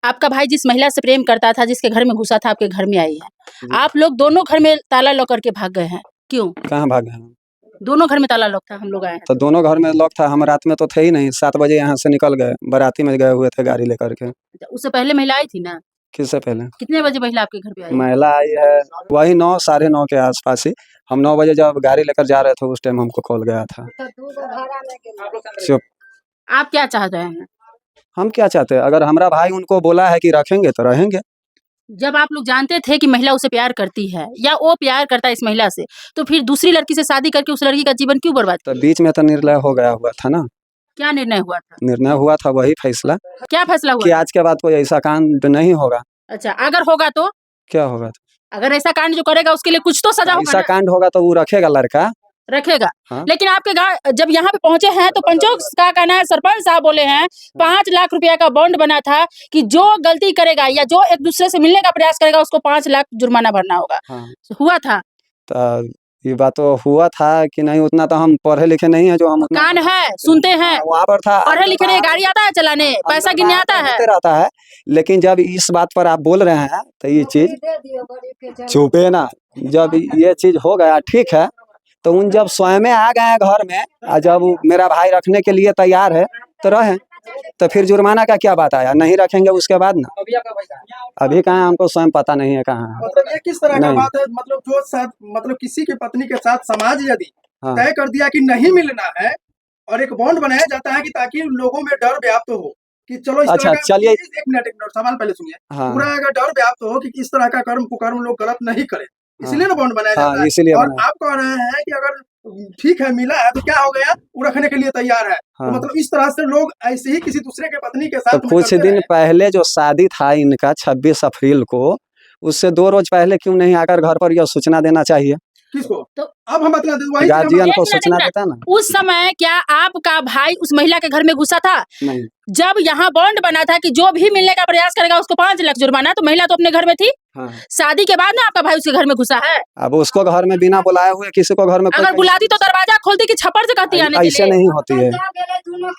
आपका भाई जिस महिला से प्रेम करता था, जिसके घर में घुसा था, आपके घर में आई है। आप लोग दोनों घर में ताला लॉक करके भाग गए हैं, क्यों? कहाँ भागे हम? दोनों घर में ताला लॉक था, हम लोग आए हैं। तो दोनों घर में लॉक था, हम रात में तो थे ही नहीं। 7 बजे यहाँ से निकल गए, बाराती में गए हुए थे गाड़ी लेकर के। उससे पहले महिला आई थी ना? किससे पहले? कितने बजे महिला आपके घर पे आई? महिला आई है वही 9 साढ़े 9 के आसपास ही। हम 9 बजे जब गाड़ी लेकर जा रहे थे उस टाइम हमको कॉल गया था। चुप। आप क्या चाह रहे हैं? हम क्या चाहते हैं, अगर हमारा भाई उनको बोला है कि रखेंगे तो रहेंगे। जब आप लोग जानते थे कि महिला उसे प्यार करती है या वो प्यार करता है इस महिला से, तो फिर दूसरी लड़की से शादी करके उस लड़की का जीवन क्यों बर्बाद तो किया? बीच में तो निर्णय हो गया हुआ था ना। क्या निर्णय हुआ था? निर्णय हुआ था वही फैसला क्या फैसला हुआ कि था? आज के बाद कोई ऐसा कांड नहीं होगा। अच्छा, अगर होगा तो? क्या होगा? अगर ऐसा कांड जो करेगा उसके लिए कुछ तो सजा होगा ऐसा ना? कांड होगा तो वो रखेगा लड़का। रखेगा। हाँ। लेकिन आपके गाँव जब यहाँ पे पहुंचे हैं तो पंचों का कहना है, सरपंच साहब बोले हैं 5 लाख रुपया का बॉन्ड बना था कि जो गलती करेगा या जो एक दूसरे से मिलने का प्रयास करेगा उसको 5 लाख जुर्माना भरना होगा। हाँ। हुआ था? तो ये बात तो हुआ था कि नहीं, उतना तो हम पढ़े लिखे नहीं है जो हम उतना कान है, सुनते हैं, वहाँ पर था। पढ़े लिखे नहीं, गाड़ी आता है चलाने, पैसा गिनने आता है। होते रहता है, लेकिन जब इस बात पर आप बोल रहे हैं तो ये चीज छुपे ना। जब ये चीज हो गया ठीक है, तो उन जब स्वयं आ गए घर में और जब मेरा भाई रखने के लिए तैयार है तो रहे, तो फिर जुर्माना का क्या बात आया? नहीं रखेंगे उसके बाद ना। अभी कहाँ, हमको स्वयं पता नहीं है कहाँ है। मतलब ये किस तरह का बात है? मतलब जो साथ मतलब किसी की पत्नी के साथ समाज यदि हाँ। तय कर दिया कि नहीं मिलना है और एक बॉन्ड बनाया जाता है कि ताकि लोगों में डर व्याप्त हो कि चलो इस अच्छा, तरह का, चलिए। एक मिनट सवाल पहले सुनिए। हाँ। पूरा अगर डर व्याप्त हो कि किस तरह का कर्म कुकर्म लोग गलत नहीं करें, इसलिए ना बॉन्ड बनाया जाता है। इसीलिए और बनाया। आप कह रहे हैं कि अगर ठीक है मिला है तो क्या हो गया, वो रखने के लिए तैयार है। हाँ। तो मतलब इस तरह से लोग ऐसे ही किसी दूसरे के पत्नी के साथ तो कुछ दिन पहले जो शादी था इनका 26 अप्रैल को, उससे 2 रोज पहले क्यों नहीं आकर घर पर यह सूचना देना चाहिए? किसको? तो अब हम बता दें वही गार्जियन को एक मिनट, सूचना एक मिनट। देता ना। उस समय क्या आपका भाई उस महिला के घर में घुसा था? नहीं। जब यहाँ बॉन्ड बना था कि जो भी मिलने का प्रयास करेगा उसको 5 लाख जुर्माना, तो महिला तो अपने घर में थी। हाँ। शादी के बाद ना आपका भाई उसके घर में घुसा है। अब उसको घर में बिना बुलाए हुए किसी को घर में अगर बुलाती तो दरवाजा खोलती कि छप्पर से कहती आने के ऐसे लिए? नहीं होती है,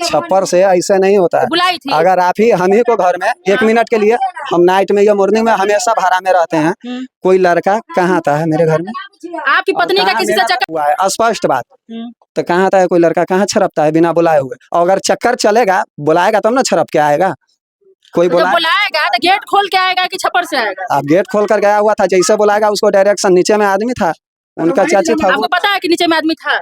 छप्पर से ऐसे नहीं होता है। बुलाई थी। अगर आप ही हम ही को घर में 1 मिनट के लिए, हम नाइट में या मॉर्निंग में हमेशा भाड़ा में रहते हैं, कोई लड़का कहाँ आता है मेरे घर में? आपकी पत्नी का किसी से चक्कर हुआ है स्पष्ट बात। तो कहाँ आता है कोई लड़का, कहाँ छरपता है बिना बुलाए हुए? और अगर चक्कर चलेगा, बुलाएगा तब ना छरप के आएगा। कोई जब बुलाएगा तो गेट खोल के आएगा कि छप्पर से आएगा? आप गेट खोल कर गया हुआ था, जैसे बुलाएगा उसको डायरेक्शन। नीचे में आदमी था, उनका चाची था। आपको पता है कि नीचे में आदमी था?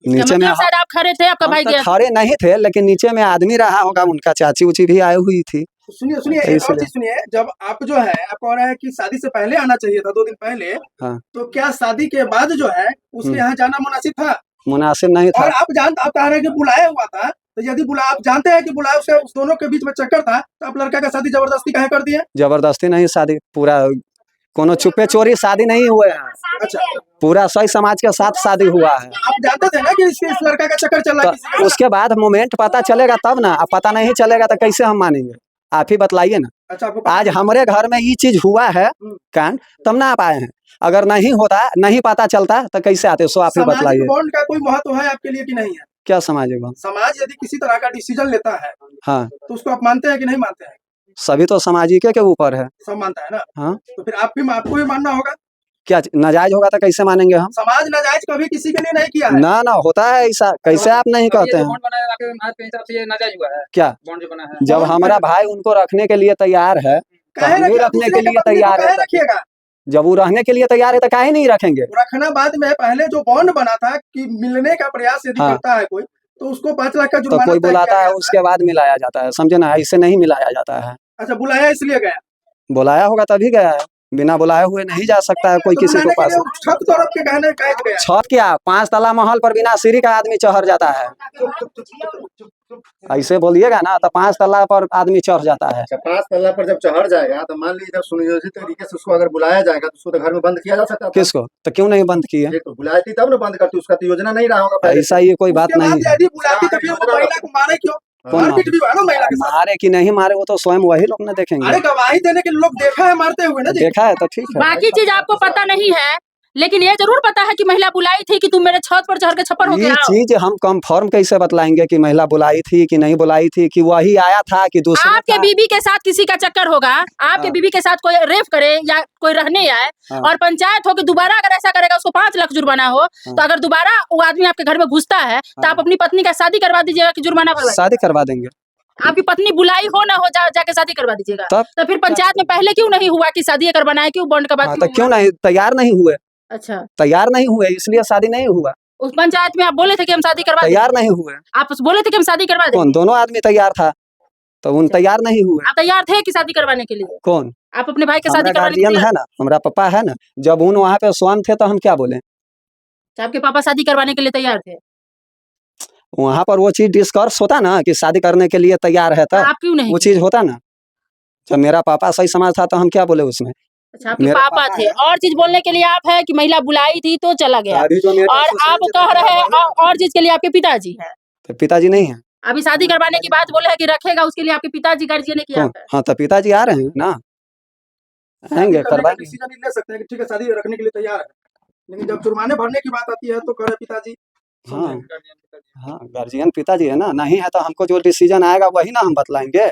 नीचे में शायद आप खड़े थे, आपका भाई गया। खड़े नहीं थे, लेकिन नीचे में आदमी रहा होगा, उनका चाची उची भी आई हुई थी। सुनिए सुनिए, एक और चीज सुनिए। जब आप जो है आप कह रहे हैं कि शादी से पहले आना चाहिए था, 2 दिन पहले। हाँ। तो क्या शादी के बाद जो है उसके यहाँ जाना मुनासिब था? मुनासिब नहीं था। और आप कह रहे हैं कि बुलाया हुआ था, तो यदि आप जानते हैं कि बुलाया उसके उस दोनों के बीच में चक्कर था, तो आप लड़का का शादी जबरदस्ती काहे कर दिए? जबरदस्ती नहीं, शादी पूरा कोनो छुपे चोरी शादी नहीं हुए है। अच्छा, पूरा सही समाज के साथ शादी हुआ है। आप जानते थे ना कि इस लड़का का चक्कर चल रहा है किसी तो उसके बाद मोमेंट पता चलेगा तब ना। अब पता नहीं चलेगा तो कैसे हम मानेंगे? आप ही बतलाइए ना। अच्छा, आज हमारे घर में ये चीज हुआ है कांड, तब ना आप आए हैं। अगर नहीं होता, नहीं पता चलता तो कैसे आते? सो आप ही बतलाइए। बॉन्ड का कोई महत्व है आपके लिए कि नहीं है? क्या सामाजिक बॉन्ड? समाज यदि किसी तरह का डिसीजन लेता है, हाँ, तो उसको आप मानते हैं कि नहीं मानते हैं? सभी तो सामाजिक के ऊपर है। सब मानता है ना। हाँ, तो फिर आपको भी मानना होगा। क्या नाजायज होगा तो कैसे मानेंगे हम? समाज नाजायज कभी किसी के लिए नहीं किया है। ना होता है ऐसा, कैसे आप नहीं कहते हैं? क्या जब हमारा भाई उनको रखने के लिए तैयार है, रखने के लिए तैयार है, रखिएगा। जब वो रहने के लिए तैयार है तो काहे नहीं रखेंगे? रखना बाद में, पहले जो बॉन्ड बना था कि मिलने का प्रयास यदि करता है कोई, तो उसको 5 लाख का जुर्माना। तो कोई बुलाता है उसके बाद मिलाया जाता है, समझे ना? ऐसे नहीं मिलाया जाता है। अच्छा, बुलाया इसलिए गया? बुलाया होगा तभी गया है, बिना बुलाए हुए नहीं जा सकता है कोई तो किसी के पास। छत तोड़ के कहने गया। छत क्या, 5 तला महल पर बिना सीढ़ी का आदमी चढ़ जाता है? ऐसे बोलिएगा ना तो 5 तला पर आदमी चढ़ जाता है। 5 तल्ला पर जब चढ़ जाएगा तो मान लीजिए जब सुनियोजित तरीके से उसको अगर बुलाया जाएगा तो उसको तो घर में बंद किया जा सकता है। किसको? तो क्यों नहीं बंद किया? तो बुलाई थी तब ना बंद करती, उसका तो योजना नहीं रहा होगा। ऐसा ये कोई बात नहीं है। यदि बुलाती तो फिर वो महिला को मारे क्यों? मारपीट भी हुआ ना महिला के साथ। मारे कि नहीं मारे वो तो स्वयं वही लोग ना देखेंगे। अरे गवाही देने के लोग देखा है मारते हुए ना। देखा है तो ठीक है। बाकी चीज आपको पता नहीं है, लेकिन ये जरूर पता है कि महिला बुलाई थी कि तुम मेरे छत पर चढ़ के छप्पर होके ये आओ। चीज हम कंफर्म कैसे बतलाएंगे कि महिला बुलाई थी कि नहीं बुलाई थी, कि वही आया था कि दूसरा आपके था? बीबी के साथ किसी का चक्कर होगा, आपके हाँ। बीबी के साथ कोई रेप करे या कोई रहने आए हाँ। और पंचायत हो कि दोबारा अगर ऐसा करेगा उसको 5 लाख जुर्माना हो, तो अगर दोबारा वो आदमी आपके घर में घुसता है तो आप अपनी पत्नी का शादी करवा दीजिएगा कि जुर्माना भरवाइएगा? शादी करवा देंगे। आपकी पत्नी बुलाई हो ना हो, जाके शादी करवा दीजिएगा। तब तो फिर पंचायत में पहले क्यों नहीं हुआ कि शादी करवाना है, क्यों बॉन्ड का बात हाँ, तो क्यों क्यों हुआ? नहीं तैयार नहीं हुए? अच्छा, तैयार नहीं हुए इसलिए शादी नहीं हुआ। उस पंचायत में आप बोले थे कि हम शादी करवा तैयार देंगे। नहीं हुए। आप बोले थे कि हम शादी करवा देंगे। कौन? दोनों आदमी तैयार था, तो उन तैयार नहीं हुए। आप तैयार थे कि शादी करवाने के लिए? कौन? आप अपने भाई के हमारा शादी करवाने के गार्जियन लिए? है ना, हमारा पापा है ना, जब उन वहाँ पे स्वयं थे तो हम क्या बोले? आपके पापा शादी करवाने के लिए तैयार थे? वहाँ पर वो चीज डिस्कस होता ना कि शादी करने के लिए तैयार है, तब आप क्यों नहीं वो किए? चीज होता ना। जब मेरा पापा सही समाज था तो हम क्या बोले उसमें? अच्छा, आपके मेरा पापा पापा थे। है। और चीज बोलने के लिए आप है कि महिला बुलाई थी तो चला गया, अभी जो मेरे और पास आप सोसाइटी कह में रहे हैं है, और चीज के लिए आपके पिताजी हैं। तो पिताजी नहीं है। अभी शादी करवाने की बात बोले हैं कि रखेगा, उसके लिए आपके पिताजी गार्जियन किया कौन? है। हाँ, तो पिताजी आ रहे हैं ना, शादी आएंगे करने का करवाएंगे। डिसीजन ले सकते हैं कि ठीक है शादी रखने के लिए तैयार है, लेकिन जब जुर्माने भरने की बात आती है तो कह रहे पिताजी। हाँ हाँ, गार्जियन पिताजी है ना, नहीं है तो हमको जो डिसीजन आएगा वही ना हम बतलाएंगे।